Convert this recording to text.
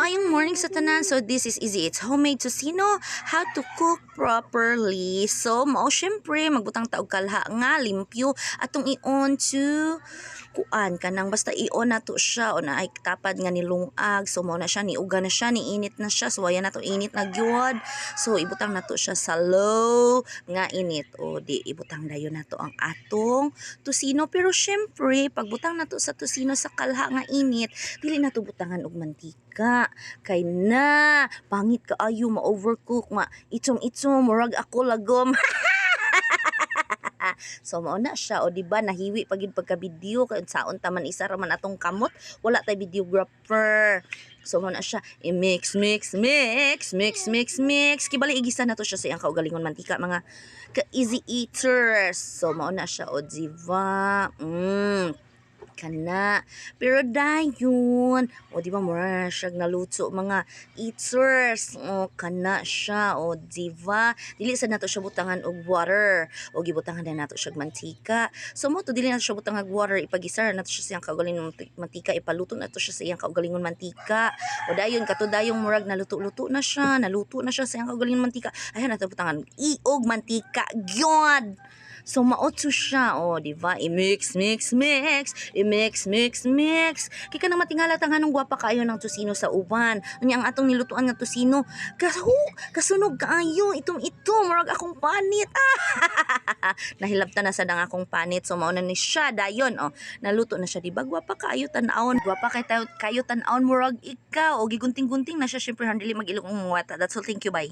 maayong morning sa tanan. So this is easy. It's homemade tocino. How to cook properly. So mao syempre magbutang taog kalha nga limpyo atong i-on to kuan kanang basta i-on nato siya o na ay tapad nga nilungag. So mao na siya niuga na siya, niinit na siya. So ayan nato init na gyud. So ibutang nato siya sa low nga init. O di ibutang dayon nato ang atong tocino. Pero syempre pagbutang nato sa tocino sa kalha nga init, dili nato butangan og mantika kay na pangit kaayo ma-overcook itom-itom murag ako lagom. So mao na siya o di ba nahiwi pagid pagka video kay saon taman isa ra man atong kamot, wala tay videographer. So mao na siya i-mix mix kibali igisa na to siya sa iyang kaugalingon mantika mga ka easy eaters. So mao na siya o diva kana pero dayon o di ba mura na siya naluto mga eaters o kana siya o diva dili sad nato siya butangan og water o gibutangan na nato siya mantika. So mo to dili nato siya butangan og water, ipagisar nato siya sa iyang kaugalingon mantika, ipaluto nato siya sa iyang kaugalingon mantika o dayon kato dayong murag naluto na siya sa iyang kaugalingon mantika, ayan nato butangan iog mantika gyud. So maotso siya o di ba i-mix kay kanang matingala tanganong gwapa kaayo ng tocino sa uban unya ang atong nilutuan nga tocino kasunog kaayo itom murag akong panit nahilabta na sa dang akong panit. So mao na ni siya dayon o naluto na siya di ba gwapa kaayo tan-awon, gwapa kayo tan-awon murag ikaw o gigunting-gunting na siya syempre dili mag-ilong ang wata. That's all, thank you, bye.